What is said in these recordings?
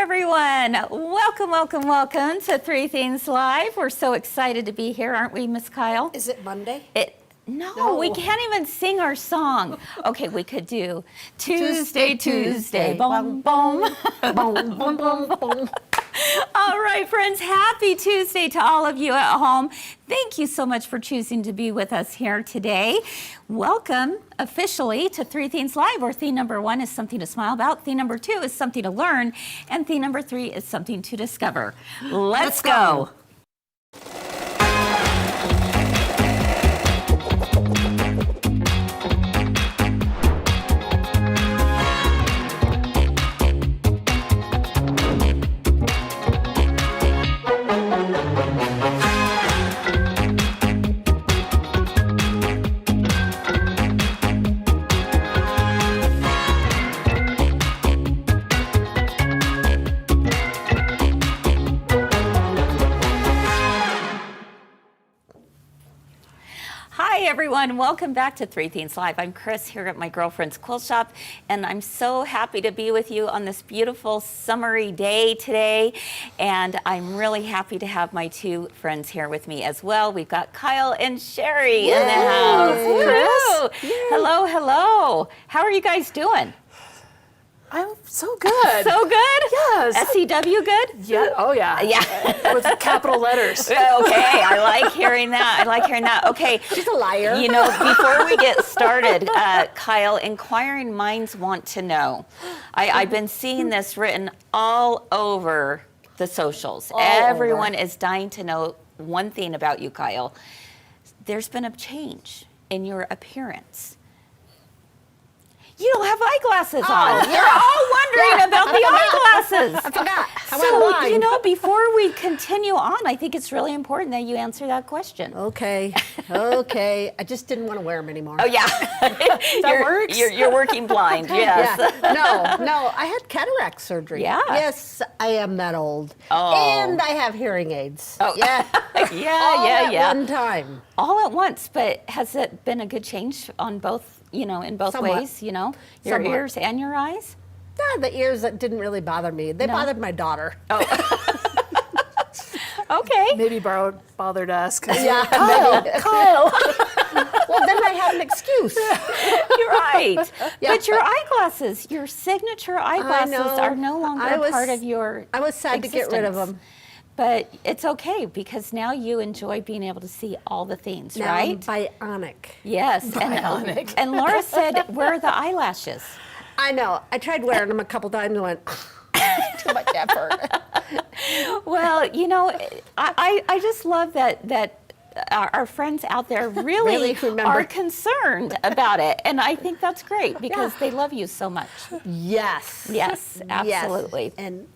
everyone. Welcome, welcome, welcome to Three Things Live. We're so excited to be here, aren't we, Miss Kyle? Is it Monday? No, we can't even sing our song. Okay, we could do Tuesday, boom, boom, boom, boom, boom, boom. All right, friends, happy Tuesday to all of you at home. Thank you so much for choosing to be with us here today. Welcome officially to Three Things Live, where theme number 1 is something to smile about, theme number 2 is something to learn, and theme number 3 is something to discover. Let's go. Hi everyone, welcome back to Three Things Live. I'm Kris here at my girlfriend's quilt shop, and I'm so happy to be with you on this beautiful summery day today. And I'm really happy to have my two friends here with me as well. We've got Kyle and Cheri in the house. Kris. Hello, hello. How are you guys doing? I'm so good. So good? Yes. SEW good? Yeah. Oh, yeah. Yeah. With capital letters. Okay, I like hearing that. Okay. She's a liar. You know, before we get started, Kyle, inquiring minds want to know. I've been seeing this written all over the socials. Everyone is dying to know one thing about you, Kyle. There's been a change in your appearance. You don't have eyeglasses on. You're all wondering about the eyeglasses. I forgot. So, you know, before we continue on, I think it's really important that you answer that question. Okay. I just didn't want to wear them anymore. Oh, yeah. That works? You're working blind, yes. Yeah. No, I had cataract surgery. Yeah. Yes, I am that old. Oh. And I have hearing aids. Oh. Yeah. Yeah. One time. All at once, but has it been a good change on both, in both Somewhat. ways, your Somewhat. ears and your eyes? Yeah, the ears that didn't really bother me. They bothered my daughter. Okay. Maybe bothered us. Yeah. Kyle. Well, then I have an excuse. You're right. Yeah. But your eyeglasses, your signature eyeglasses know. are no longer part of your I was sad to get rid of them. But it's okay because now you enjoy being able to see all the things, Now right? I'm bionic. Yes. Bionic. And Laura said, where are the eyelashes? I know. I tried wearing them a couple times and went, too much effort. Well, I just love that our friends out there really are concerned about it. And I think that's great because they love you so much. Yes. Yes, absolutely. Yes. And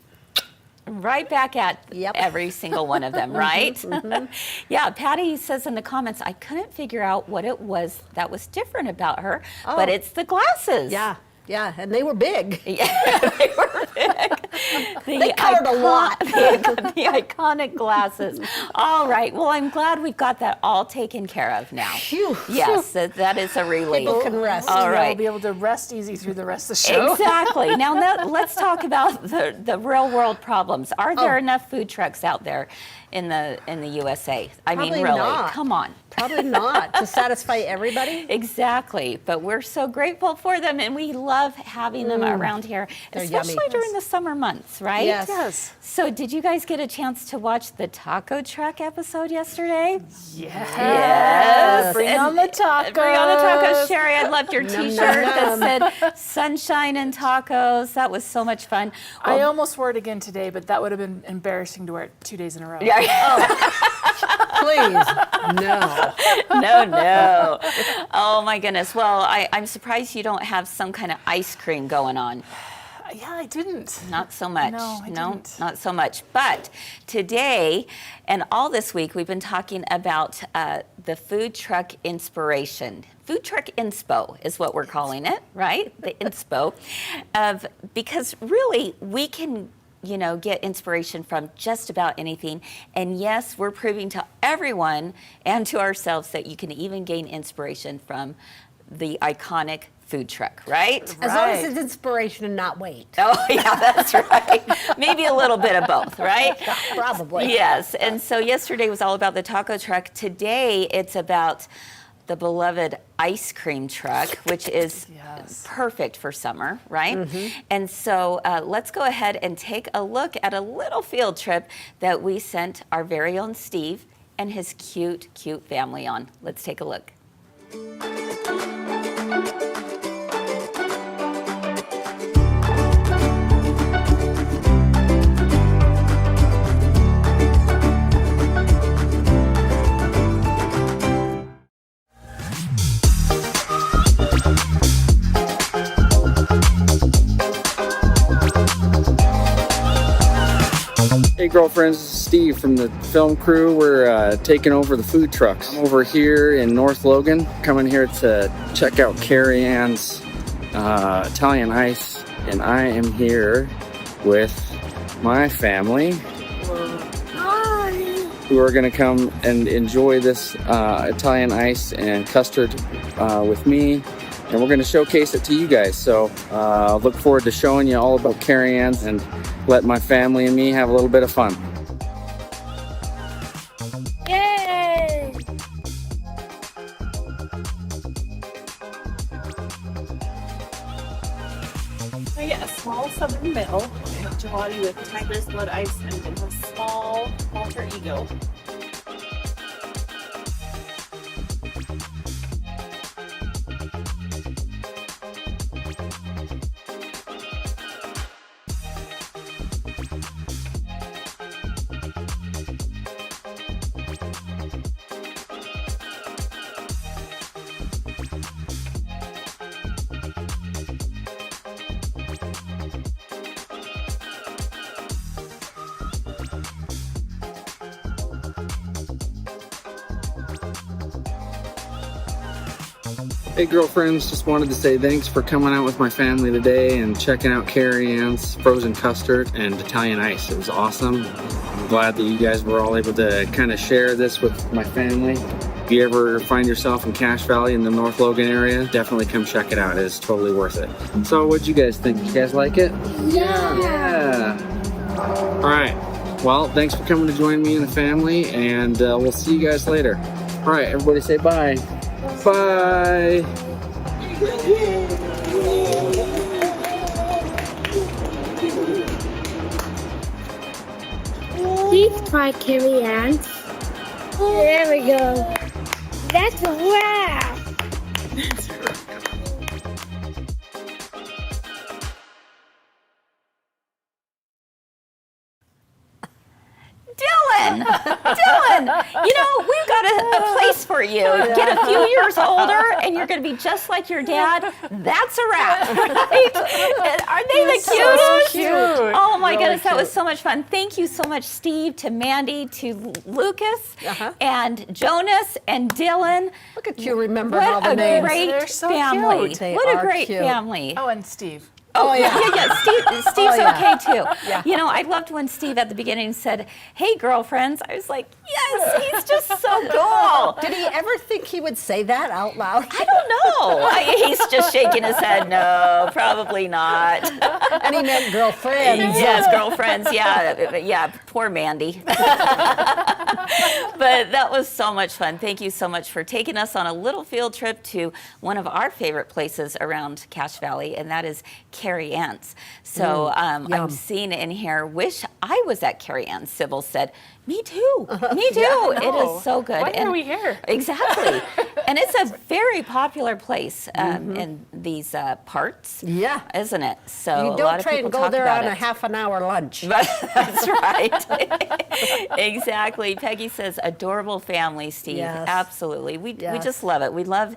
right back at every single one of them, right? Yeah, Patty says in the comments, I couldn't figure out what it was that was different about her, but it's the glasses. Yeah, and they were big. Yeah, they were big. They covered a lot. The iconic glasses. All right, well, I'm glad we've got that all taken care of now. Phew. Yes, that is a relief. People can rest. All right. We'll be able to rest easy through the rest of the show. Exactly. Now let's talk about the real world problems. Are there enough food trucks out there in the USA? I mean, Probably really, not. come on. Probably not to satisfy everybody. Exactly, but we're so grateful for them, and we love having them around here, They're especially yummy. during the summer months, right? Yes. So did you guys get a chance to watch the taco truck episode yesterday? Yes. Bring on the tacos. Bring on the tacos. Cheri, I loved your Num, t-shirt num, that said sunshine and tacos. That was so much fun. I almost wore it again today, but that would have been embarrassing to wear it 2 days in a row. Please, no. No. Oh my goodness. Well, I'm surprised you don't have some kind of ice cream going on. Yeah, I didn't. Not so much. No, I didn't. Not so much. But today and all this week, we've been talking about the food truck inspiration. Food truck inspo is what we're calling it, right? The inspo. Because really, we can get inspiration from just about anything. And yes, we're proving to everyone and to ourselves that you can even gain inspiration from the iconic food truck, right? As long as it's inspiration and not weight. Oh, yeah, that's right. Maybe a little bit of both, right? Probably. Yes, and so yesterday was all about the taco truck. Today, it's about the beloved ice cream truck, which is perfect for summer, right? And so let's go ahead and take a look at a little field trip that we sent our very own Steve and his cute, cute family on. Let's take a look. Hey girlfriends, this is Steve from the film crew. We're taking over the food trucks. I'm over here in North Logan, coming here to check out Karie Ann's Italian Ice, and I am here with my family who are going to come and enjoy this Italian Ice and custard with me, and we're going to showcase it to you guys. So look forward to showing you all about Karie Ann's and let my family and me have a little bit of fun. Yay! I get a small Southern Belle, gelati with tiger's blood ice, and a small alter ego. Hey girlfriends, just wanted to say thanks for coming out with my family today and checking out Karie Ann's frozen custard and Italian Ice. It was awesome. I'm glad that you guys were all able to kind of share this with my family. If you ever find yourself in Cache Valley in the North Logan area, definitely come check it out. It's totally worth it. So what'd you guys think? You guys like it? Yeah. All right. Well, thanks for coming to join me and the family, and we'll see you guys later. All right, everybody say bye. Bye. Please try Karie Ann's. There we go. That's a wow. Dylan, you know, we've got a place for you. Get a few years older and you're going to be just like your dad. That's a wrap, right? Aren't they the cutest? So cute. Oh my Really goodness, that was cute. so much fun. Thank you so much, Steve, to Mandy, to Lucas, and Jonas, and Dylan. Look at you remembering all What the a names. great They're so family. cute. They What a are great cute. family. Oh, and Steve. Oh, yeah. Steve's yeah. okay too. You know, I loved when Steve at the beginning said, "Hey, girlfriends." I was like, yes, he's just so cool. Did he ever think he would say that out loud? I don't know. He's just shaking his head. No, probably not. And he meant girlfriends. Yes, girlfriends. Yeah. Poor Mandy. But that was so much fun. Thank you so much for taking us on a little field trip to one of our favorite places around Cache Valley, and that is Karie Ann's. So I'm seeing in here, wish I was at Karie Ann's. Sybil said, me too. Me too. Yeah, It no. is so good. Why are we here? Exactly. And it's a very popular place in these parts. Yeah. Isn't it? So You a lot don't of try people and go talk there about on it. a half-an-hour lunch. That's right. Exactly. Peggy says, adorable family, Steve. Yes. Absolutely. We just love it. We love,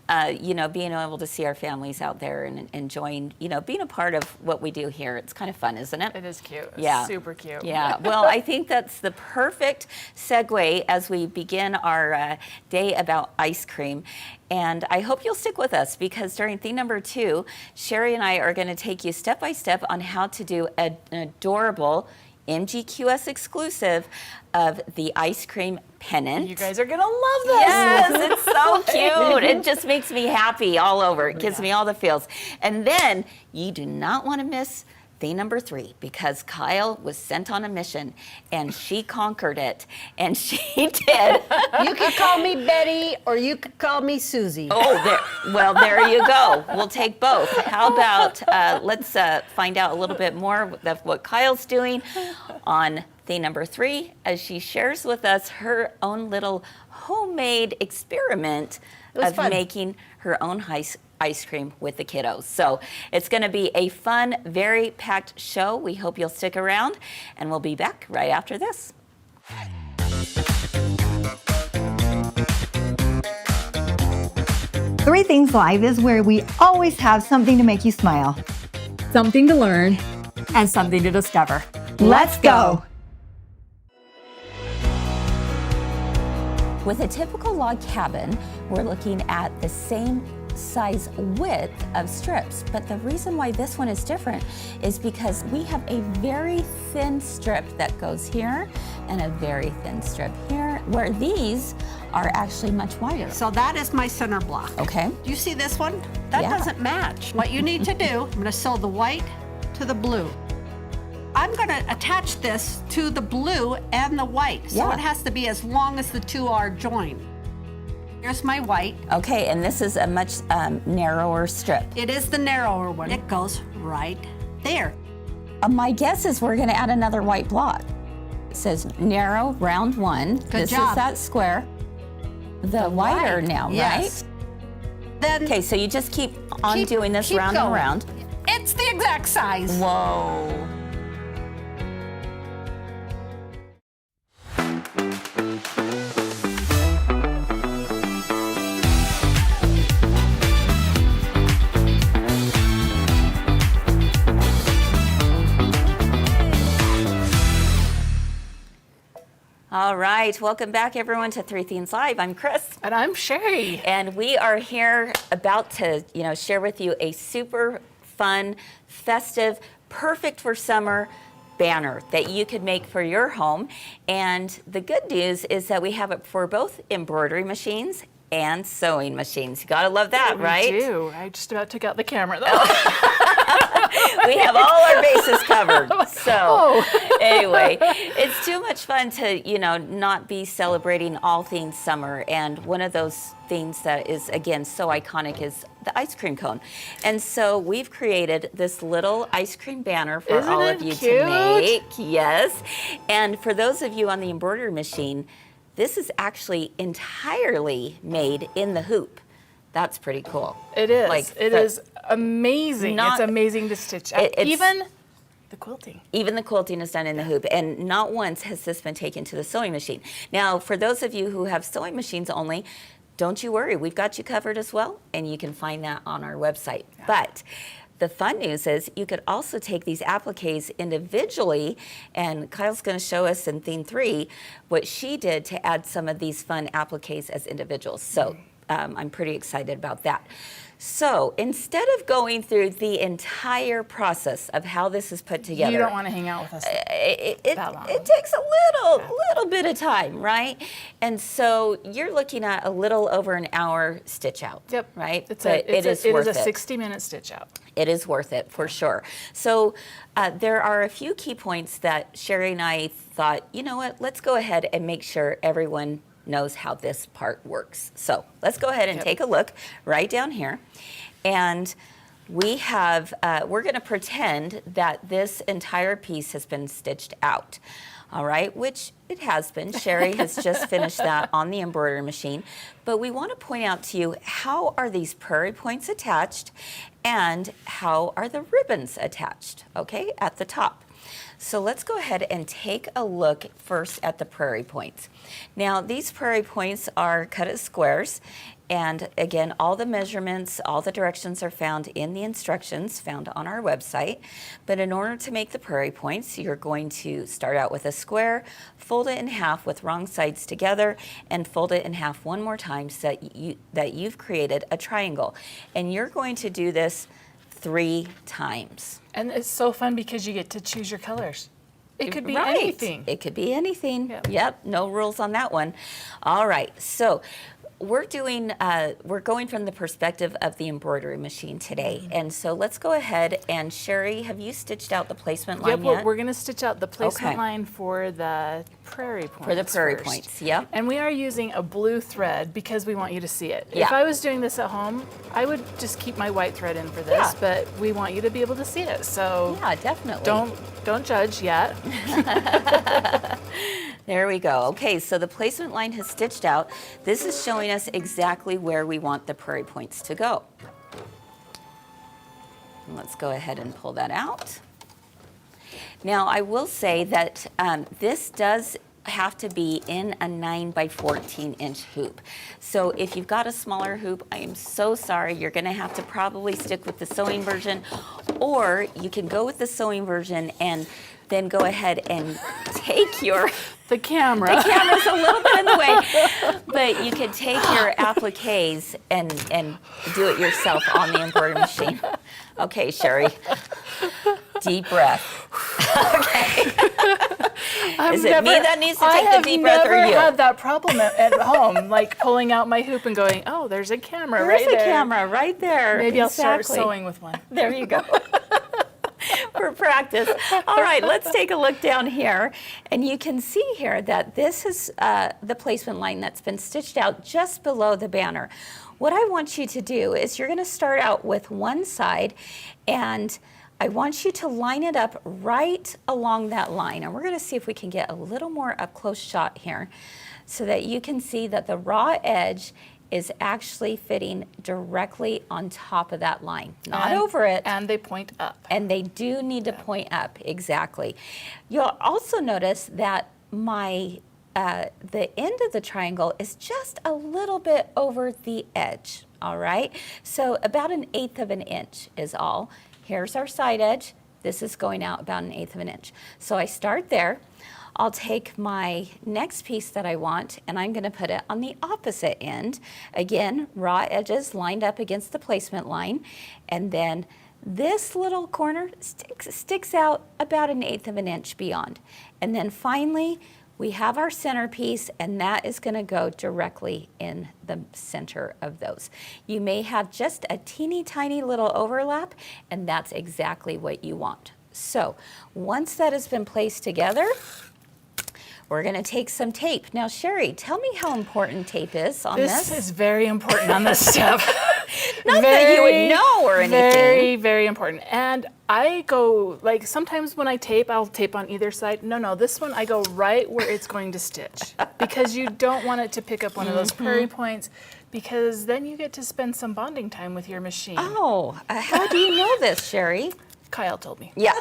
being able to see our families out there and enjoying, being a part of what we do here. It's kind of fun, isn't it? It is cute. It's Yeah. super cute. Yeah. Well, I think that's the perfect segue as we begin our day about ice cream. And I hope you'll stick with us because during theme number 2, Cheri and I are going to take you step by step on how to do an adorable MGQS exclusive of the ice cream pennant. You guys are gonna love this. Yes, it's so cute. It just makes me happy all over. It gives me all the feels. And then you do not want to miss thing number 3, because Kyle was sent on a mission and she conquered it, and she did. You could call me Betty or you could call me Susie. There you go. We'll take both. How about let's find out a little bit more of what Kyle's doing on thing number 3 as she shares with us her own little homemade experiment of making her own ice cream with the kiddos. So it's going to be a fun, very packed show. We hope you'll stick around, and we'll be back right after this. Three Things Live is where we always have something to make you smile, something to learn, and something to discover. Let's go. With a typical log cabin, we're looking at the same size width of strips, but the reason why this one is different is because we have a very thin strip that goes here and a very thin strip here, where these are actually much wider. So that is my center block. Okay. Do you see this one? That doesn't match. What you need to do, I'm gonna sew the white to the blue. I'm gonna attach this to the blue and the white, so it has to be as long as the two are joined. Here's my white. Okay, and this is a much narrower strip. It is the narrower one. It goes right there. My guess is we're gonna add another white block. It says narrow, round 1. This is that square. The wider now, yes. right? Then okay, so you just keep on doing this round and round. It's the exact size. Whoa. All right, welcome back everyone to Three Things Live. I'm Kris. And I'm Cheri. And we are here about to, share with you a super fun, festive, perfect for summer banner that you could make for your home. And the good news is that we have it for both embroidery machines and sewing machines. You gotta love that, right? We do. I just about took out the camera though. We have all our bases covered. So anyway, it's too much fun to, not be celebrating all things summer. And one of those things that is, again, so iconic is the ice cream cone. And so we've created this little ice cream banner for all of you to make. Yes. And for those of you on the embroidery machine, this is actually entirely made in the hoop. That's pretty cool. It is. It is amazing. It's amazing to stitch out. Even the quilting. Even the quilting is done in the hoop. And not once has this been taken to the sewing machine. Now, for those of you who have sewing machines only, don't you worry. We've got you covered as well. And you can find that on our website. Yeah. But the fun news is you could also take these appliques individually, and Kyle's going to show us in theme 3 what she did to add some of these fun appliques as individuals. So I'm pretty excited about that. So instead of going through the entire process of how this is put together, you don't want to hang out with us that long. It takes a little bit of time, right? And so you're looking at a little over an hour stitch out. Yep. Right? It is a 60-minute stitch out. It is worth it for sure. So there are a few key points that Cheri and I thought, you know what, let's go ahead and make sure everyone knows how this part works. So let's go ahead and take a look right down here. And we have, we're gonna pretend that this entire piece has been stitched out. All right, which it has been. Cheri has just finished that on the embroidery machine. But we want to point out to you, how are these prairie points attached and how are the ribbons attached, okay, at the top. So let's go ahead and take a look first at the prairie points. Now, these prairie points are cut as squares. And again, all the measurements, all the directions are found in the instructions found on our website. But in order to make the prairie points, you're going to start out with a square, fold it in half with wrong sides together, and fold it in half one more time so that you've created a triangle. And you're going to do this 3 times. And it's so fun because you get to choose your colors. It could be Right. anything. It could be anything. Yep. Yep, no rules on that one. All right, so we're going from the perspective of the embroidery machine today. And so let's go ahead and Cheri, have you stitched out the placement line Yep, yet? we're going to stitch out the placement Okay. line for the prairie points. For the prairie first. points, yep. And we are using a blue thread because we want you to see it. Yeah. If I was doing this at home, I would just keep my white thread in for this, Yeah. but we want you to be able to see it. So Yeah, definitely. don't judge yet. There we go. Okay, so the placement line has stitched out. This is showing us exactly where we want the prairie points to go. And let's go ahead and pull that out. Now, I will say that this does have to be in a 9 by 14 inch hoop. So if you've got a smaller hoop, I am so sorry. You're going to have to probably stick with the sewing version, or you can go with the sewing version and then go ahead and take your... The camera. The camera's a little bit in the way, but you can take your appliques and do it yourself on the embroidery machine. Okay, Cheri. Deep breath. Okay. Is it me that needs to take the deep breath or you? I have never had that problem at home, like pulling out my hoop and going, oh, there's a camera right there. There's a camera right there. Maybe I'll start Exactly. sewing with one. There you go. For practice. All right, let's take a look down here. And you can see here that this is the placement line that's been stitched out just below the banner. What I want you to do is you're going to start out with one side, and I want you to line it up right along that line. And we're going to see if we can get a little more up close shot here so that you can see that the raw edge is actually fitting directly on top of that line, not over it. And they point up. And they do need to point up, exactly. You'll also notice that my the end of the triangle is just a little bit over the edge, all right? So about 1/8 of an inch is all. Here's our side edge. This is going out about 1/8 of an inch. So I start there. I'll take my next piece that I want and I'm going to put it on the opposite end. Again, raw edges lined up against the placement line. And then this little corner sticks out about 1/8 of an inch beyond. And then finally, we have our centerpiece, and that is going to go directly in the center of those. You may have just a teeny tiny little overlap, and that's exactly what you want. So once that has been placed together, we're going to take some tape. Now, Cheri, tell me how important tape is on this. This is very important on this step. Not that you would know or anything. Very, very important. And I go, like, sometimes when I tape, I'll tape on either side. No, this one I go right where it's going to stitch, because you don't want it to pick up one of those prairie points, because then you get to spend some bonding time with your machine. Oh, how do you know this, Cheri? Kyle told me. Yeah.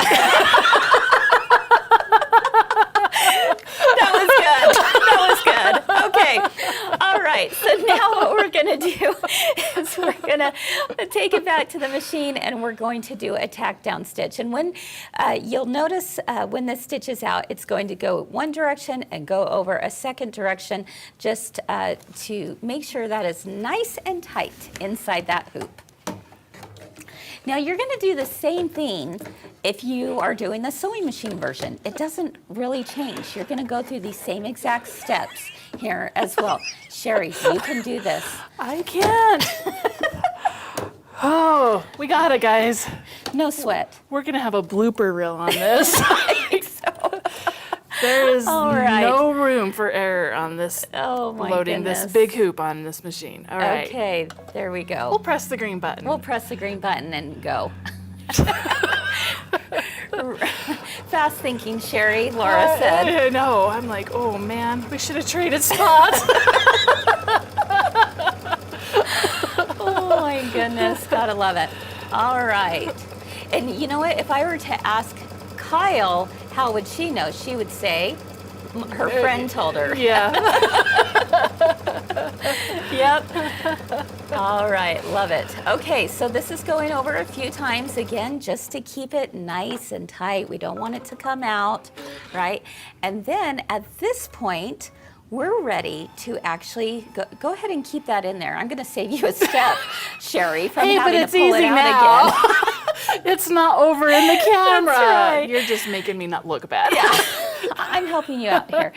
That was good. That was good. Okay. All right. So now what we're going to do is we're going to take it back to the machine and we're going to do a tack down stitch. And when you'll notice when this stitch is out, it's going to go one direction and go over a second direction, just to make sure that is nice and tight inside that hoop. Now you're going to do the same thing if you are doing the sewing machine version. It doesn't really change. You're going to go through these same exact steps here as well. Cheri, you can do this. I can't. Oh, we got it, guys. No sweat. We're going to have a blooper reel on this. I think so. There is All right. no room for error on this, Oh my loading goodness. this big hoop on this machine. All right. Okay, there we go. We'll press the green button. We'll press the green button and go. Fast thinking, Cheri, Laura said. I know. I'm like, oh man, we should have traded spots. Oh my goodness, gotta love it. All right. And you know what? If I were to ask Kyle, how would she know? She would say, her friend told her. Yeah. Yep. All right, love it. Okay, so this is going over a few times again, just to keep it nice and tight. We don't want it to come out, right? And then at this point, we're ready to actually go ahead and keep that in there. I'm going to save you a step, Cheri, from Hey, but having it's to pull it easy out now. again. It's not over in the camera. right. You're just making me not look bad. I'm helping you out here.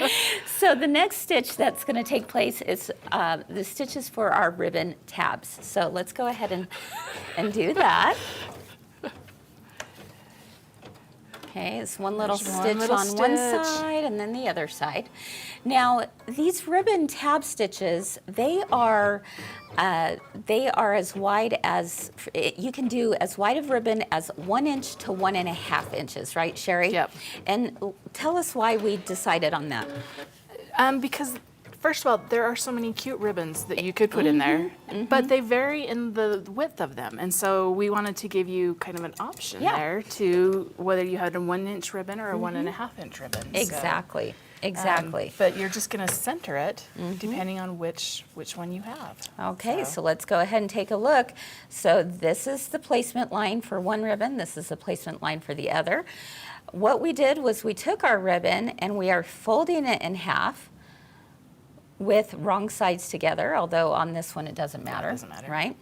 So the next stitch that's going to take place is the stitches for our ribbon tabs. So let's go ahead and do that. Okay, it's one little There's one stitch little on one stitch. side and then the other side. Now, these ribbon tab stitches, they are as wide as, you can do as wide of ribbon as 1 inch to 1.5 inches, right, Cheri? Yep. And tell us why we decided on that. Because first of all, there are so many cute ribbons that you could put in there, but they vary in the width of them. And so we wanted to give you kind of an option Yeah. there to whether you had a 1 inch ribbon or a 1.5 inch ribbon. So, Exactly, exactly. but you're just going to center it depending on which one you have. Okay, so let's go ahead and take a look. So this is the placement line for one ribbon. This is the placement line for the other. What we did was we took our ribbon and we are folding it in half with wrong sides together, although on this one it doesn't matter. It doesn't matter. Right?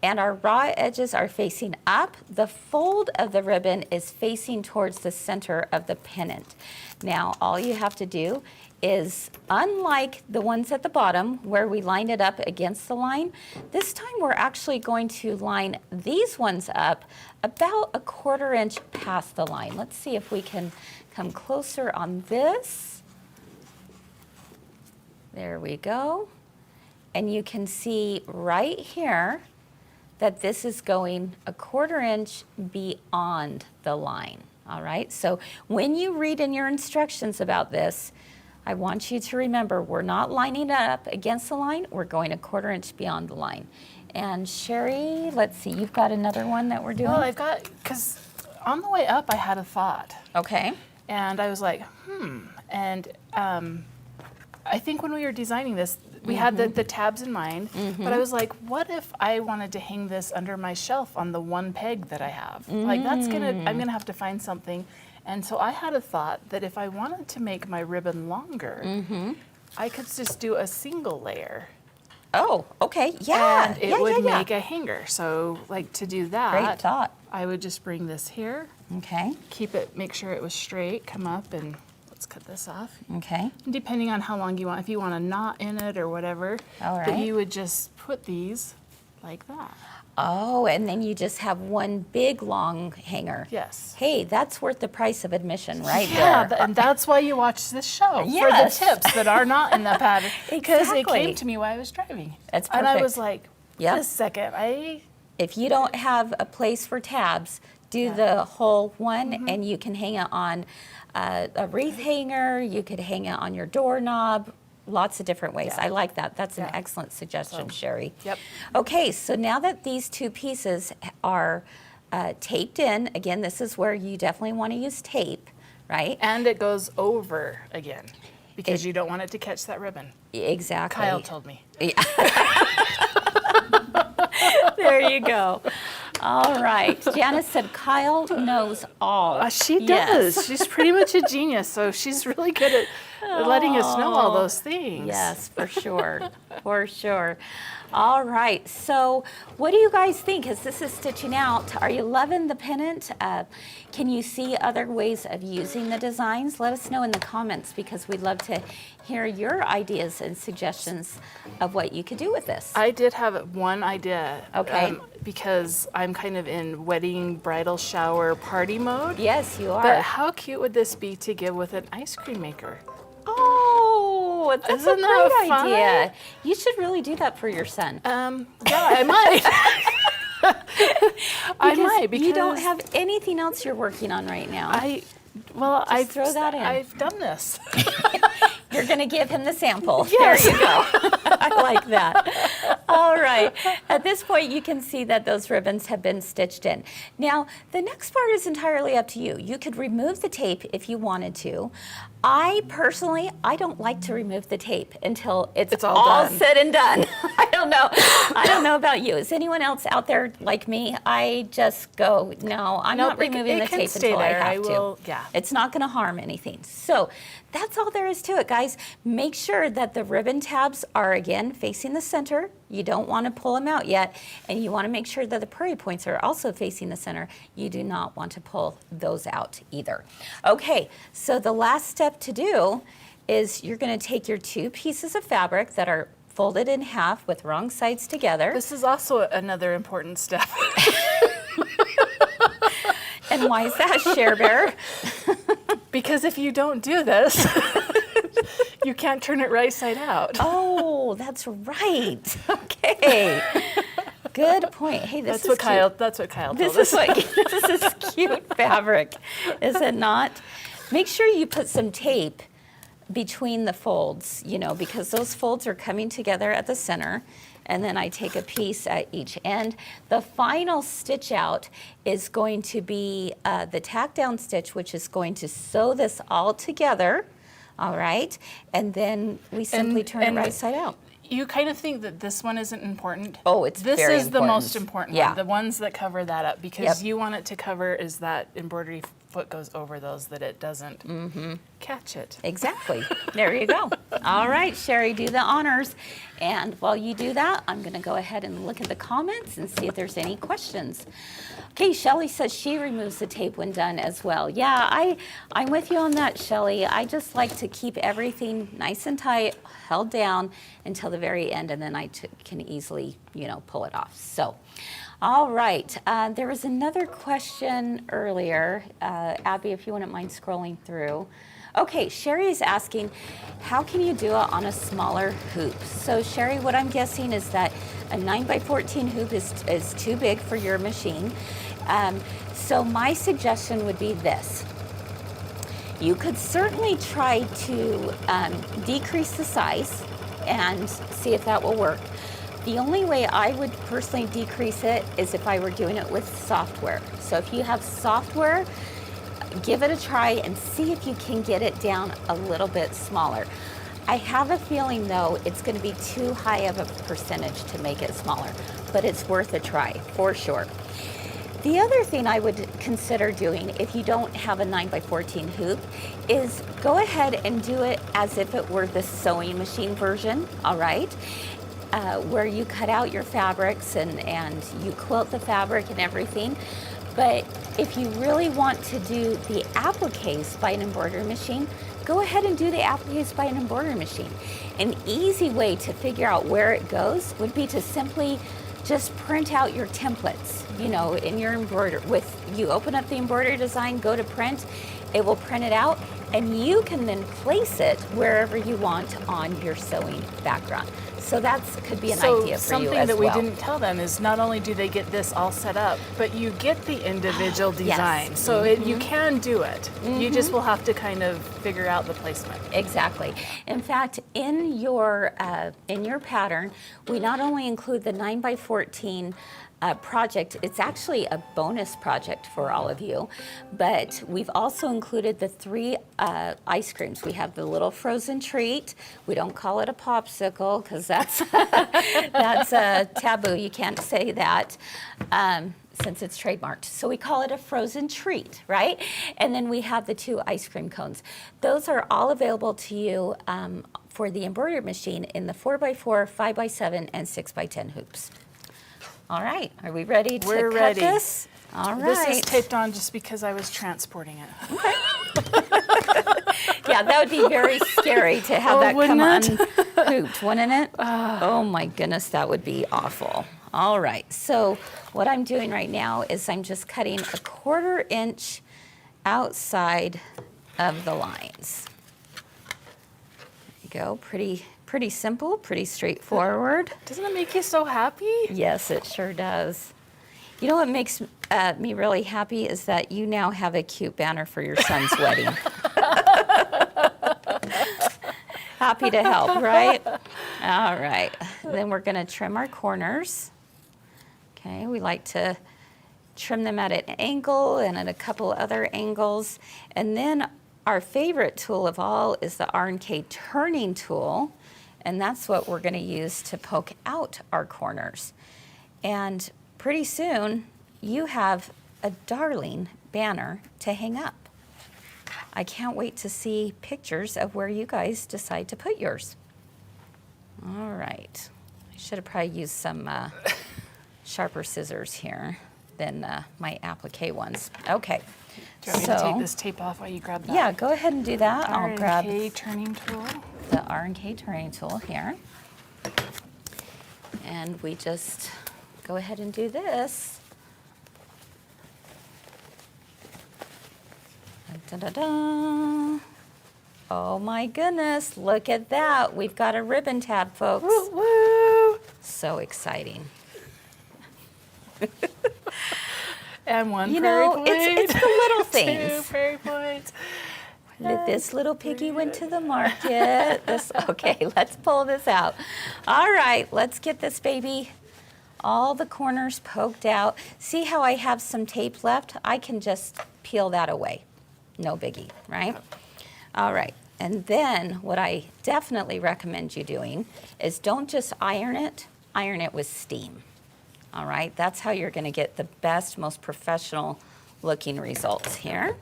And our raw edges are facing up. The fold of the ribbon is facing towards the center of the pennant. Now, all you have to do is, unlike the ones at the bottom where we lined it up against the line, this time we're actually going to line these ones up about 1/4 inch past the line. Let's see if we can come closer on this. There we go. And you can see right here that this is going 1/4 inch beyond the line. All right, so when you read in your instructions about this, I want you to remember we're not lining it up against the line, we're going 1/4 inch beyond the line. And Cheri, let's see, you've got another one that we're doing? Well, I've got, because on the way up I had a thought. Okay. And I was like, and I think when we were designing this, we had the tabs in mind, but I was like, what if I wanted to hang this under my shelf on the one peg that I have? Like I'm gonna have to find something. And so I had a thought that if I wanted to make my ribbon longer, I could just do a single layer. Oh, okay, yeah. And it would make a hanger. So like to do that, Great thought. I would just bring this here, Okay, keep it, make sure it was straight, come up and let's cut this off. okay. Depending on how long you want, if you want a knot in it or whatever, All that right. you would just put these like that. Oh, and then you just have one big long hanger. Yes. Hey, that's worth the price of admission right Yeah, there. and that's why you watch this show, Yes. for the tips that are not in the pattern. Because it Exactly. came to me while I was driving. That's And I perfect. was like, Yep. wait a second, If you don't have a place for tabs, do the whole one, and you can hang it on a wreath hanger, you could hang it on your doorknob, lots of different ways. Yeah. I like that. That's an Yeah. excellent suggestion, Cheri. Yep. Okay, so now that these two pieces are taped in, again, this is where you definitely want to use tape, right? and it goes over again because you don't want it to catch that ribbon. Exactly. Kyle told me. There you go. All right. Janice said Kyle knows all. She Yes. does. She's pretty much a genius, so she's really good at letting us know all those things. Yes, for sure. For sure. All right. So, what do you guys think as this is stitching out? Are you loving the pennant? Can you see other ways of using the designs? Let us know in the comments because we'd love to hear your ideas and suggestions of what you could do with this. I did have one idea. Okay. Because I'm kind of in wedding, bridal shower, party mode. Yes, you are. But how cute would this be to give with an ice cream maker? Oh, that's Isn't a that great fun? idea. You should really do that for your son. Yeah, I might. I might because you don't have anything else you're working on right now. I've throw that in. I've done this. You're going to give him the sample. Yes. There you go. I like that. All right. At this point, you can see that those ribbons have been stitched in. Now, the next part is entirely up to you. You could remove the tape if you wanted to. I personally, I don't like to remove the tape until it's all all done. said and done. I don't know. I don't know about you. Is anyone else out there like me? I just go, no, I'm Nope, not removing it the can tape stay until I there. have I to. will- yeah. It's not going to harm anything. So that's all there is to it, guys. Make sure that the ribbon tabs are, again, facing the center. You don't want to pull them out yet, and you want to make sure that the prairie points are also facing the center. You do not want to pull those out either. Okay, so the last step to do is you're going to take your 2 pieces of fabric that are folded in half with wrong sides together. This is also another important step. And why is that, Cher Bear? Because if you don't do this, you can't turn it right side out. Oh, that's right. Okay. Good point. Hey, this is cute. That's what Kyle told This us. is cute fabric, is it not? Make sure you put some tape between the folds, you know, because those folds are coming together at the center. And then I take a piece at each end. The final stitch out is going to be the tack down stitch, which is going to sew this all together, all right? And then we simply turn it right side out. You kind of think that this one isn't important. Oh, it's this very is the most important Yeah. one. The ones that cover that up, because you want it to cover is that embroidery foot goes over those, that it doesn't catch it. Exactly. There you go. All right, Cheri, do the honors. And while you do that, I'm going to go ahead and look at the comments and see if there's any questions. Okay, Shelly says she removes the tape when done as well. Yeah, I'm with you on that, Shelly. I just like to keep everything nice and tight, held down until the very end, and then I can easily, you know, pull it off. So, all right. There was another question earlier. Abby, if you wouldn't mind scrolling through. Okay, Cheri is asking, how can you do it on a smaller hoop? So Cheri, what I'm guessing is that a 9x14 hoop is too big for your machine. So my suggestion would be this. You could certainly try to decrease the size and see if that will work. The only way I would personally decrease it is if I were doing it with software. So if you have software, give it a try and see if you can get it down a little bit smaller. I have a feeling though it's going to be too high of a percentage to make it smaller, but it's worth a try for sure. The other thing I would consider doing if you don't have a 9x14 hoop is go ahead and do it as if it were the sewing machine version, all right? Where you cut out your fabrics and you quilt the fabric and everything. But if you really want to do the appliques by an embroidery machine, go ahead and do the appliques by an embroidery machine. An easy way to figure out where it goes would be to simply just print out your templates, you know, in your embroidery. You open up the embroidery design, go to print, it will print it out, and you can then place it wherever you want on your sewing background. So that could be an idea for you as well. Something that we didn't tell them is not only do they get this all set up, but you get the individual design. Yes. So you can do it. You just will have to kind of figure out the placement. Exactly. In fact, in your pattern, we not only include the 9x14 project, it's actually a bonus project for all of you, but we've also included the 3 ice creams. We have the little frozen treat. We don't call it a popsicle because that's a taboo. You can't say that since it's trademarked. So we call it a frozen treat, right? And then we have the 2 ice cream cones. Those are all available to you for the embroidery machine in the 4x4, 5x7, and 6x10 hoops. All right, are we ready to We're cut ready. this? All right. This is taped on just because I was transporting it. Okay. Yeah, that would be very scary to have that come unhooped, wouldn't it? Oh my goodness, that would be awful. All right, so what I'm doing right now is I'm just cutting a 1/4 inch outside of the lines. There you go, pretty simple, pretty straightforward. Doesn't it make you so happy? Yes, it sure does. You know what makes me really happy is that you now have a cute banner for your son's wedding. Happy to help, right? All right, then we're gonna trim our corners. Okay, we like to trim them at an angle and at a couple other angles. And then our favorite tool of all is the R&K turning tool. And that's what we're going to use to poke out our corners. And pretty soon, you have a darling banner to hang up. I can't wait to see pictures of where you guys decide to put yours. All right. I Should have probably used some sharper scissors here than my applique ones. Okay. Do you want me to take this tape off while you grab that? Yeah, go ahead and do that. I'll grab R&K turning tool. the R&K turning tool here. And we just go ahead and do this. Da-da-da. Oh my goodness, look at that. We've got a ribbon tab, folks. Woo, woo. So exciting. And one You prairie know, point. it's the little things. 2 prairie points. This little piggy went to the market. Okay, let's pull this out. All right, let's get this baby, all the corners poked out. See how I have some tape left? I can just peel that away. No biggie, right? All right, and then what I definitely recommend you doing is don't just iron it with steam. All right, that's how you're gonna get the best, most professional looking results here.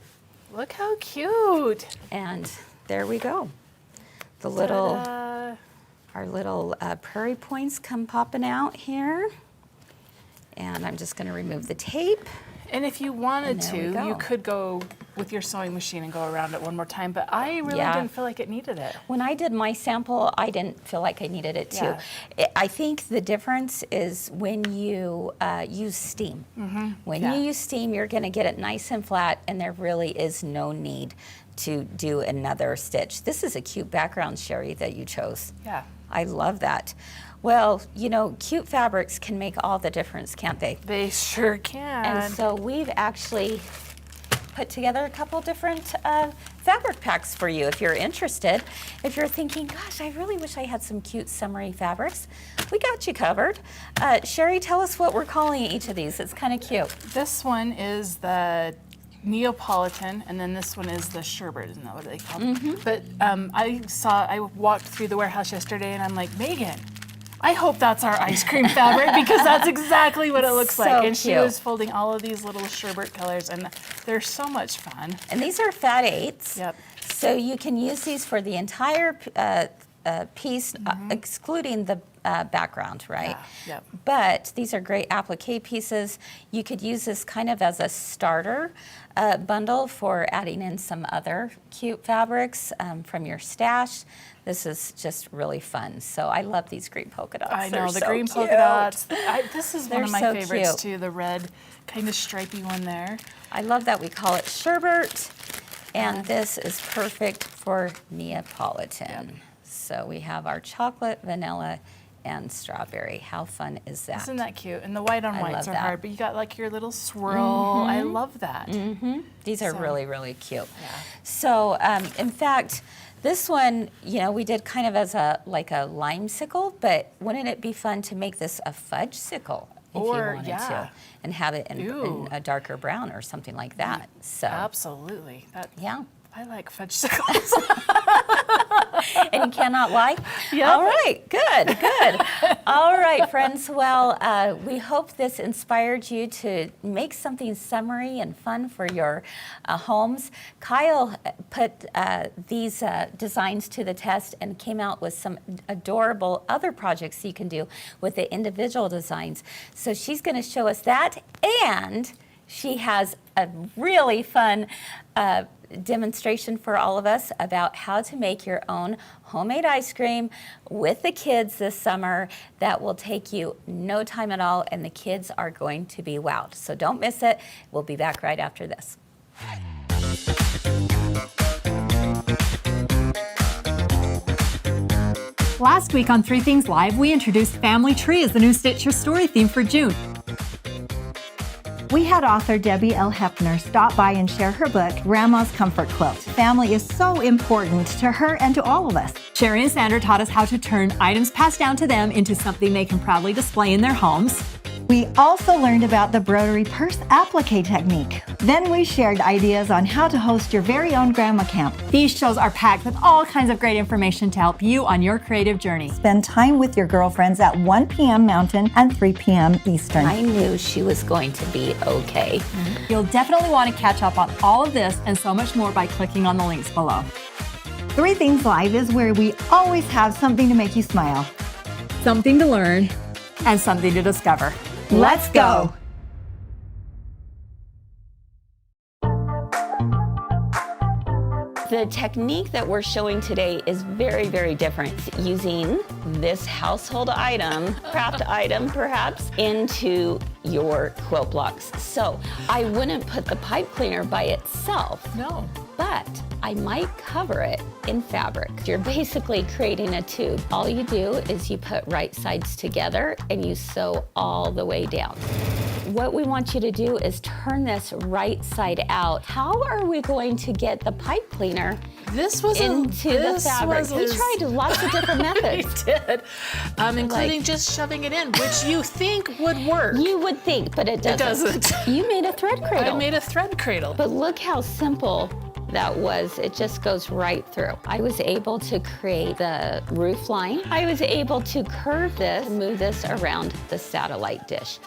Look how cute. And there we go. The little, Ta-da. our little prairie points come popping out here. And I'm just gonna remove the tape. And if you wanted And there we to, go. you could go with your sewing machine and go around it one more time, but I really Yeah. didn't feel like it needed it. When I did my sample, I didn't feel like I needed it too. I think the difference is when you use steam. When Yeah. you use steam, you're gonna get it nice and flat, and there really is no need to do another stitch. This is a cute background, Cheri, that you chose. Yeah. I love that. Well, you know, cute fabrics can make all the difference, can't they? They sure can. And so we've actually put together a couple different fabric packs for you if you're interested. If you're thinking, gosh, I really wish I had some cute summery fabrics, we got you covered. Cheri, tell us what we're calling each of these. It's kind of cute. This one is the Neapolitan, and then this one is the sherbet, isn't that what they call it? But I walked through the warehouse yesterday and I'm like, Megan, I hope that's our ice cream fabric because that's exactly what it looks So like. And she cute. was folding all of these little sherbet colors and they're so much fun. And these are fat 8s. Yep. So you can use these for the entire piece, excluding the background, right? Yeah, yep. But these are great applique pieces. You could use this kind of as a starter bundle for adding in some other cute fabrics from your stash. This is just really fun. So I love these green polka dots. I They're know, the so green cute. polka dots. This is one They're of my so favorites cute. too, the red kind of stripy one there. I love that we call it sherbet. And this is perfect for Neapolitan. So we have our chocolate, vanilla, and strawberry. How fun is that? Isn't that cute? And the white on I whites love are that. hard, but you got like your little swirl. I love that. These are So- really, really cute. Yeah. So, in fact, this one, you know, we did kind of as like a limesicle, but wouldn't it be fun to make this a fudge sickle if Or, you wanted yeah. to, and have it in Ooh. a darker brown or something like that? So, Absolutely. yeah. I like fudge sickles. And you cannot lie? Yep. All right, good, good. All right, friends. Well, we hope this inspired you to make something summery and fun for your homes. Kyle put these designs to the test and came out with some adorable other projects you can do with the individual designs. So she's going to show us that, and she has a really fun demonstration for all of us about how to make your own homemade ice cream with the kids this summer that will take you no time at all, and the kids are going to be wowed. So don't miss it. We'll be back right after this. Last week on 3 Things Live, we introduced Family Tree as the new Stitch Your Story theme for June. We had author Debbie L. Hefner stop by and share her book, Grandma's Comfort Quilt. Family is so important to her and to all of us. Cheri and Sandra taught us how to turn items passed down to them into something they can proudly display in their homes. We also learned about the broderie purse applique technique. Then we shared ideas on how to host your very own grandma camp. These shows are packed with all kinds of great information to help you on your creative journey. Spend time with your girlfriends at 1 p.m. Mountain and 3 p.m. Eastern. I knew she was going to be okay. You'll definitely want to catch up on all of this and so much more by clicking on the links below. 3 Things Live is where we always have something to make you smile. something to learn, and something to discover. Let's go. The technique that we're showing today is very, very different, using this household item, craft item perhaps, into your quilt blocks. So I wouldn't put the pipe cleaner by itself. No. But I might cover it in fabric. You're basically creating a tube. All you do is you put right sides together and you sew all the way down. What we want you to do is turn this right side out. How are we going to get the pipe cleaner into the fabric? We tried lots of different methods. We did, including just shoving it in, which you think would work. You would think, but it doesn't. It doesn't. You made a thread cradle. I made a thread cradle. But look how simple that was. It just goes right through. I was able to create the roof line. I was able to curve this, move this around the satellite dish.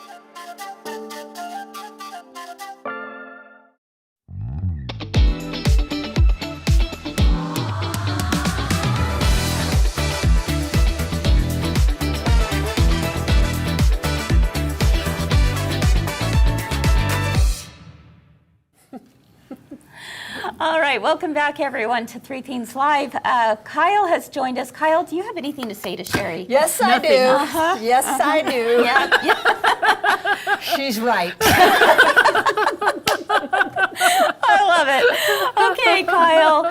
All right, welcome back everyone to Three Things Live. Kyle has joined us. Kyle, do you have anything to say to Cheri? Yes, I do. Yes, I do. Yeah. She's right. I love it. Okay, Kyle.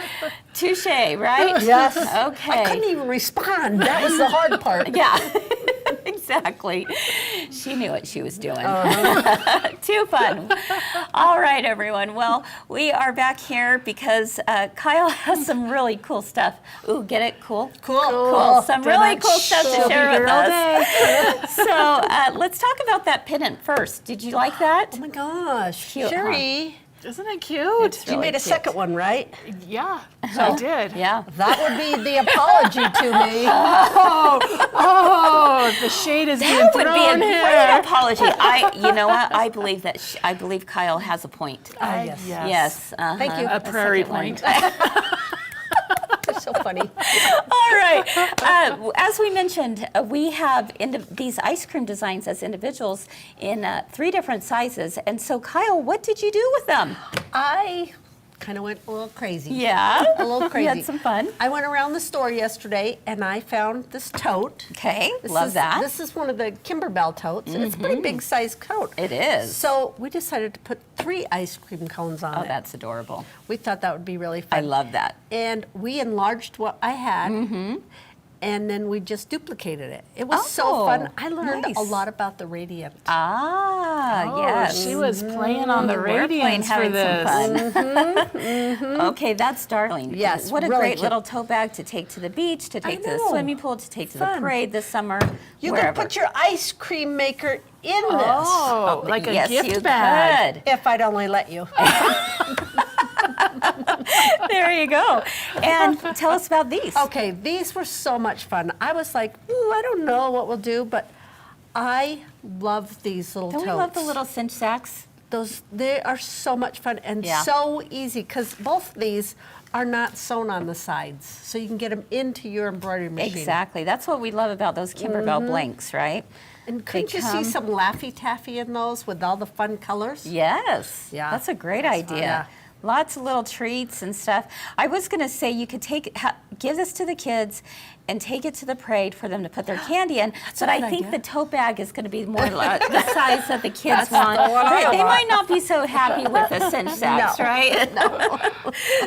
Touche, right? Yes. Okay. I couldn't even respond. That was the hard part. Yeah, exactly. She knew what she was doing. Too fun. All right, everyone. Well, we are back here because Kyle has some really cool stuff. Ooh, get it? Cool? Cool. Some really cool stuff to share with us. So let's talk about that pennant first. Did you like that? Oh my gosh. Cute, Cheri, Isn't it cute? you made a second one, right? Yeah, I did. Yeah. That would be the apology to me. Oh, the shade is being That would be a thrown great here. apology. You know what? I believe that. I believe Kyle has a point. Yes. Yes. Thank you. A prairie point. You're so funny. All right. As we mentioned, we have these ice cream designs as individuals in 3 different sizes. And so, Kyle, what did you do with them? I kind of went a little crazy. Yeah. A little crazy. You had some fun. I went around the store yesterday and I found this tote. Okay. Love that. This is one of the Kimberbell totes. It's a pretty big size coat. It is. So we decided to put 3 ice cream cones on Oh, it. that's adorable. We thought that would be really fun. I love that. And we enlarged what I had, and then we just duplicated it. It was so Oh, fun. I learned nice. a lot about the radiant. Ah, Oh, yes. she was playing on the We're playing, radiance for having this. some fun. Okay, that's darling. Yes, What a really great cute. little tote bag to take to the beach, to take to the know. swimming pool, to take to the Fun. parade this summer. You wherever. could put your ice cream maker in this. Oh, like a yes, gift you bag. could. If I'd only let you. There you go. And tell us about these. Okay, these were so much fun. I was like, ooh, I don't know what we'll do, but I love these little Don't totes. we love the little cinch sacks? They are so much fun and Yeah. so easy because both of these are not sewn on the sides, so you can get them into your embroidery machine. Exactly. That's what we love about those Kimberbell blanks, right? And couldn't you see come- some Laffy Taffy in those with all the fun colors? Yes. Yeah, That's a great that's idea. fun. Yeah. Lots of little treats and stuff. I was going to say you could give this to the kids and take it to the parade for them to put their candy in. But I think the tote bag is going to be more the size that the kids want. They might not be so happy with the cinch sacks, right? No.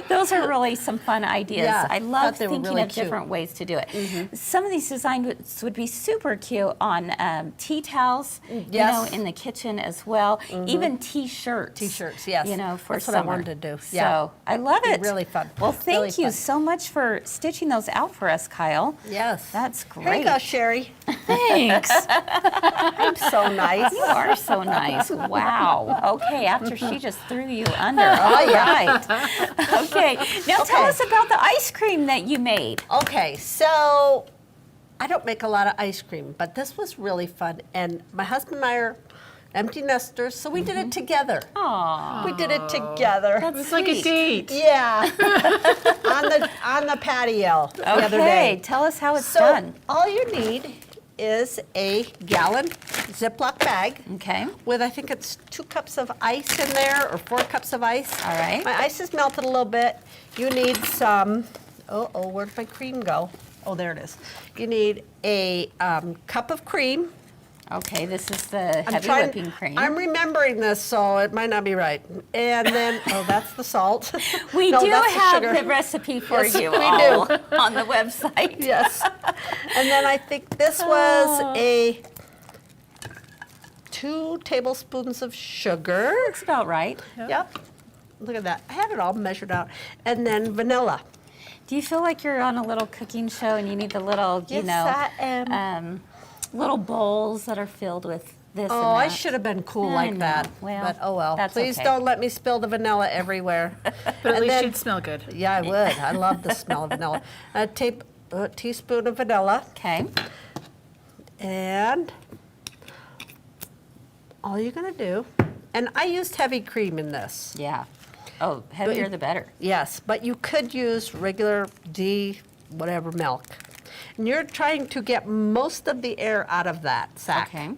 Those are really some fun ideas. Yeah, I love thought they were thinking really of cute. different ways to do it. Some of these designs would be super cute on tea towels, you know, Yes. in the kitchen as well. Even t-shirts. T-shirts, yes. You know, for That's what I summer. wanted to do. So Yeah. I love it. Really fun. Well, thank Really you fun. so much for stitching those out for us, Kyle. Yes. That's Here great. you go, Cheri. Thanks. I'm so nice. You are so nice. Wow. Okay, after she just threw you under. All right. Okay. Now tell Okay. us about the ice cream that you made. Okay, so I don't make a lot of ice cream, but this was really fun. And my husband and I are empty nesters, so we did it together. Aww. We did it together. That's It's like a sweet. date. Yeah, on the patio the other Okay, day. tell us how it's So done. all you need is a gallon Ziploc bag. Okay. With, I think it's 2 cups of ice in there, or 4 cups of ice. All right. My ice is melted a little bit. You need some, where'd my cream go? Oh, there it is. You need a cup of cream. Okay, this is the heavy whipping cream. I'm remembering this, so it might not be right. And then, that's the salt. We No, do that's the have sugar. the recipe for Yes, you we all do. on the website. Yes. And then I think this was a 2 tablespoons of sugar. That's about right. Yep. Look at that. I have it all measured out. And then vanilla. Do you feel like you're on a little cooking show and you need the little, Yes, I am. little bowls that are filled with this and Oh, I that? should have been cool I like know. that. Well, but oh well. that's Please okay. don't let me spill the vanilla everywhere. But at least you'd smell good. Yeah, I would. I love the smell of vanilla. A teaspoon of vanilla. Okay. And all you're going to do, and I used heavy cream in this. Yeah. Oh, heavier the better. Yes, but you could use regular whatever milk. And you're trying to get most of the air out of that sack. Okay.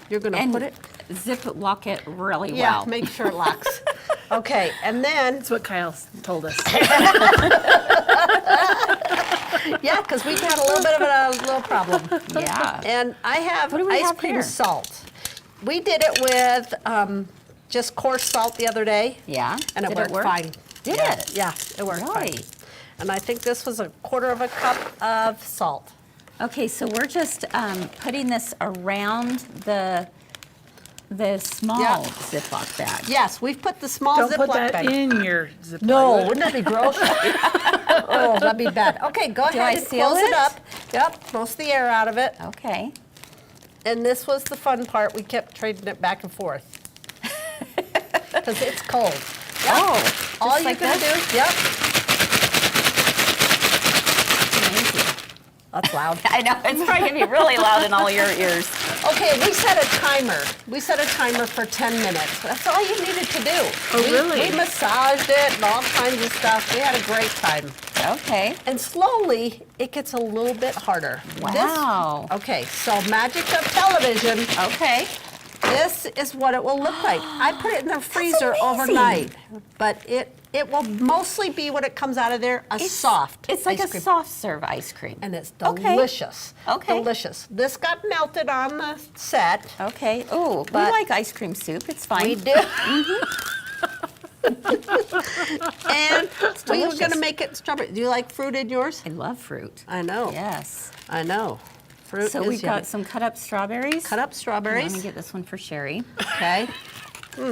You're going to And put it. zip it, lock it really Yeah, well. make sure it locks. Okay, and then, That's what Kyle told us. yeah, because we've had a little bit of a little problem. Yeah. And I have What do we ice have cream here? salt. We did it with just coarse salt the other day. Yeah. And it Did worked work? fine. Did yeah. it? Yeah, it worked Really? fine. And I think this was a 1/4 cup of salt. Okay, so we're just putting this around the small Yeah. Ziploc bag. Yes, we've put the small Don't Ziploc put that bag. in your Ziploc. No, wouldn't that be gross? Oh, that'd be bad. Okay, go Do ahead I and seal close it it? up. Yep, most of the air out of it. Okay. And this was the fun part. We kept trading it back and forth. Because it's cold. Yep. Oh, All just you're like going to this? do, yep. Amazing. That's loud. I know, it's probably gonna be really loud in all your ears. Okay, we set a timer. We set a timer for 10 minutes. That's all you needed to do. Oh, really? We massaged it and all kinds of stuff. We had a great time. Okay. And slowly, it gets a little bit harder. Wow. Okay, so magic of television. Okay. This is what it will look like. I put it in the freezer amazing. overnight, but it will mostly be when it comes out of there a soft. It's like ice a cream. soft serve ice cream. And it's Okay. delicious. Okay. Delicious. This got melted on the set. Okay. Oh, we But- like ice cream soup. It's fine. We do. And we were going to make it strawberry. Do you like fruit in yours? I love fruit. I know. Yes. I know. Fruit So is we've yummy. got some cut up strawberries. Cut up strawberries. Let me get this one for Cheri. Okay. Oh,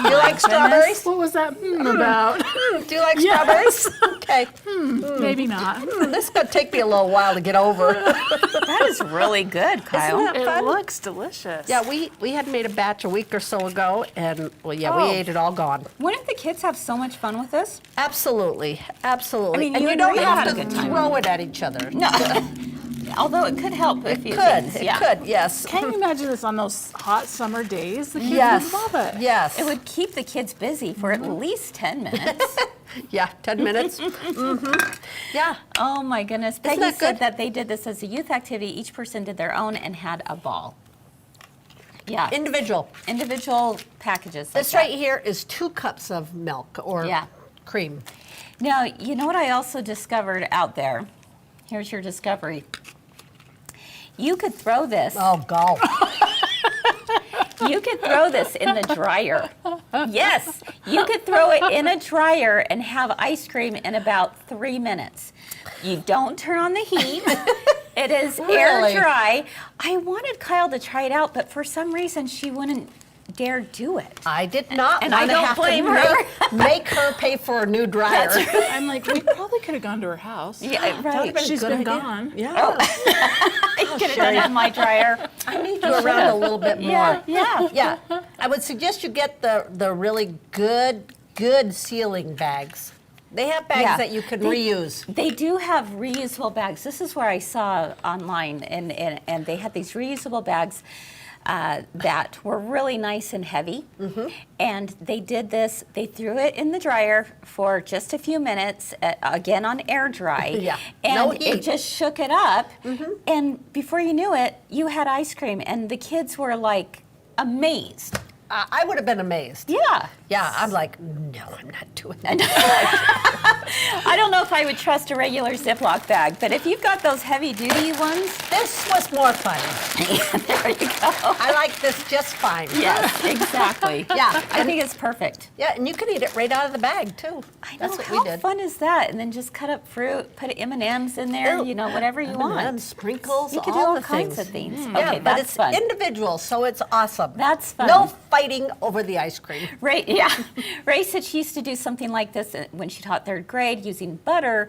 Do you like strawberries? What was that about? Do you like strawberries? Okay. Maybe not. This is going to take me a little while to get over. That is really good, Kyle. Isn't that It fun? looks delicious. Yeah, we had made a batch a week or so ago, and well, yeah, we Oh. ate it all gone. Wouldn't the kids have so much fun with this? Absolutely, absolutely. I mean, and you you and don't Rita have had a to good time. throw it at each other. No. Although it could help a It few could. things. It Yeah. could. Yes. Can you imagine this on those hot summer days? The kids Yes. would love it. Yes. It would keep the kids busy for at least 10 minutes. Yeah. 10 minutes. Yeah. Oh my goodness. Peggy that said good? that they did this as a youth activity. Each person did their own and had a ball. Yeah. Individual. Individual packages. This like right here is 2 cups of milk or Yeah. cream. that. Now, you know what I also discovered out there? Here's your discovery. You could throw this. Oh, golf. You could throw this in the dryer. Yes, you could throw it in a dryer and have ice cream in about 3 minutes. You don't turn on the heat. It is air Really? dry. I wanted Kyle to try it out, but for some reason she wouldn't dare do it. I did not And I want to don't have blame to her. make her pay for a new dryer. I'm like, we probably could have gone to her house. Yeah, right. been a She's good been idea. gone. Yeah. I could have done it in my dryer. I need you around a little bit more. Yeah, yeah. Yeah. I would suggest you get the really good sealing bags. They have bags Yeah. that you can They- reuse. They do have reusable bags. This is where I saw online, and they had these reusable bags. that were really nice and heavy. And they did this, they threw it in the dryer for just a few minutes, again on air dry. Yeah, And no it heat. just shook it up. And before you knew it, you had ice cream. And the kids were like amazed. I would have been amazed. Yeah. Yeah, I'm like, no, I'm not doing that. I don't know if I would trust a regular Ziploc bag, but if you've got those heavy duty ones, This was more fun. there you go. I like this just fine. Yes, exactly. Yeah. I think it's perfect. Yeah, and you can eat it right out of the bag too. I know, That's what how we did. fun is that? And then just cut up fruit, put M&Ms in there, Ew. you know, whatever you M&Ms, want. sprinkles, You could do all all the kinds things. of things. Yeah, Okay, but that's it's fun. individual, so it's awesome. That's fun. No fighting over the ice cream. Ray, yeah. Ray said she used to do something like this when she taught third grade using butter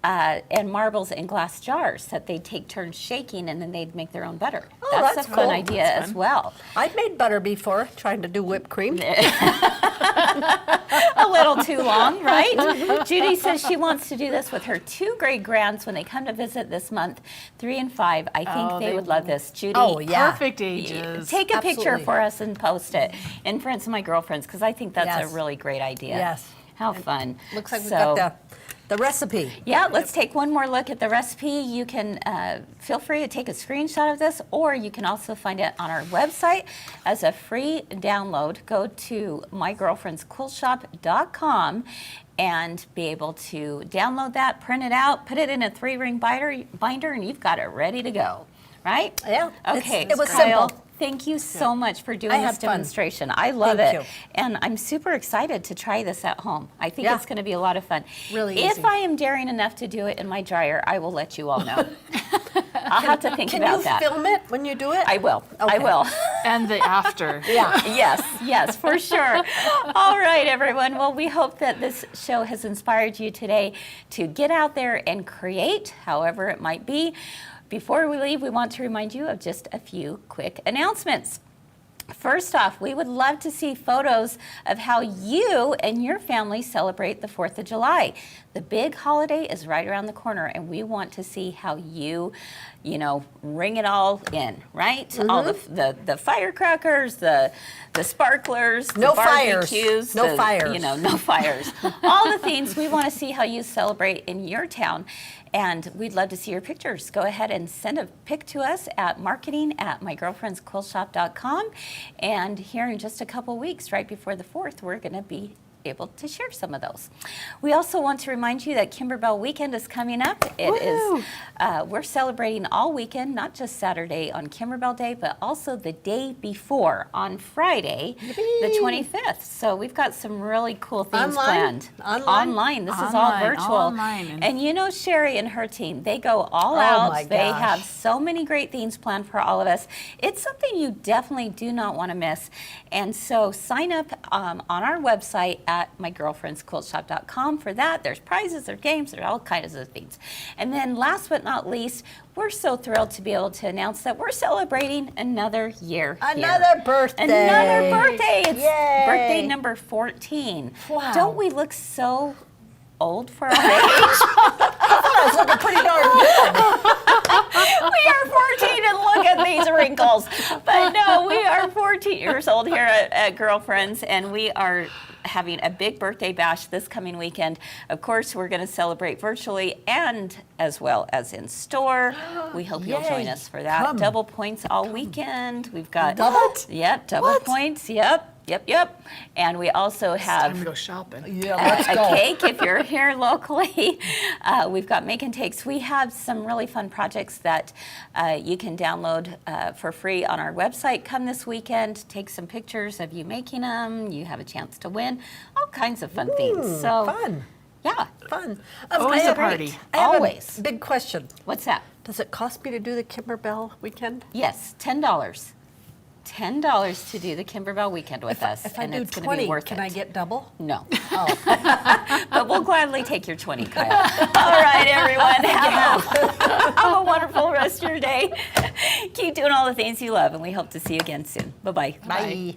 and marbles in glass jars that they'd take turns shaking and then they'd make their own butter. Oh, that's a fun cool. idea as well. I've made butter before, trying to do whipped cream. A little too long, right? Judy says she wants to do this with her 2 grade grands when they come to visit this month, 3 and 5. I think they would love this. Judy, Oh, yeah. Perfect ages. take a picture Absolutely. for us and post it in Friends of My Girlfriends because I think that's Yes. a really great idea. Yes. How fun. Looks like we've So- got the recipe. Yeah, let's take one more look at the recipe. You can feel free to take a screenshot of this, or you can also find it on our website as a free download. Go to mygirlfriendsquillshop.com and be able to download that, print it out, put it in a 3-ring binder, and you've got it ready to go. Right? Yeah, Okay. it was Kyle, simple. thank you so much for doing I this had fun. demonstration. I love Thank it. you. And I'm super excited to try this at home. I think Yeah. it's going to be a lot of fun. Really If easy. I am daring enough to do it in my dryer, I will let you all know. I'll have to think Can about you that. film it when you do it? I will. I Okay. will. And the after. Yeah. Yes, for sure. All right, everyone. Well, we hope that this show has inspired you today to get out there and create, however it might be. Before we leave, we want to remind you of just a few quick announcements. First off, we would love to see photos of how you and your family celebrate the 4th of July. The big holiday is right around the corner, and we want to see how you ring it all in, right? All the firecrackers, the sparklers, No the fires. barbecues. No fires. No fires. All the things. We want to see how you celebrate in your town. And we'd love to see your pictures. Go ahead and send a pic to us at marketing@mygirlfriendsquillshop.com. And here in just a couple weeks, right before the 4th, we're going to be able to share some of those. We also want to remind you that Kimberbell Weekend is coming up. It is, we're celebrating all weekend, not just Saturday on Kimberbell Day, but also the day before on Friday, the 25th. So we've got some really cool things Online? planned. Online? This is all Online, virtual. online. And you know Cheri and her team, they go all Oh out. my They gosh. have so many great things planned for all of us. It's something you definitely do not want to miss. And so sign up on our website at mygirlfriendsquillshop.com for that. There's prizes, there's games, there's all kinds of things. And then last but not least, we're so thrilled to be able to announce that we're celebrating another year here. Another birthday. Another birthday. It's Yay. birthday number 14. Wow. Don't we look so old for our age? I was looking pretty darn good. We are 14 and look at these wrinkles. But no, we are 14 years old here at Girlfriends, and we are having a big birthday bash this coming weekend. Of course, we're going to celebrate virtually and as well as in store. We hope you'll join Yay. us for that. Come. Double points all weekend. We've got Double? Yep, double points. Yep. And we also Time to have go shopping. Yeah, let's a go. cake if you're here locally. We've got make and takes. We have some really fun projects that you can download for free on our website. Come this weekend, take some pictures of you making them. You have a chance to win all kinds of fun things. So Fun. yeah, Fun. Always I a have- party. I have Always. a big question. what's that? Does it cost me to do the Kimberbell weekend? Yes, $10. $10 to do the Kimberbell weekend with us, If I and do it's going to 20, be worth can it. I get double? No. Oh. But we'll gladly take your 20, Kyle. All right, everyone. Have a wonderful rest of your day. Keep doing all the things you love, and we hope to see you again soon. Bye-bye. Bye.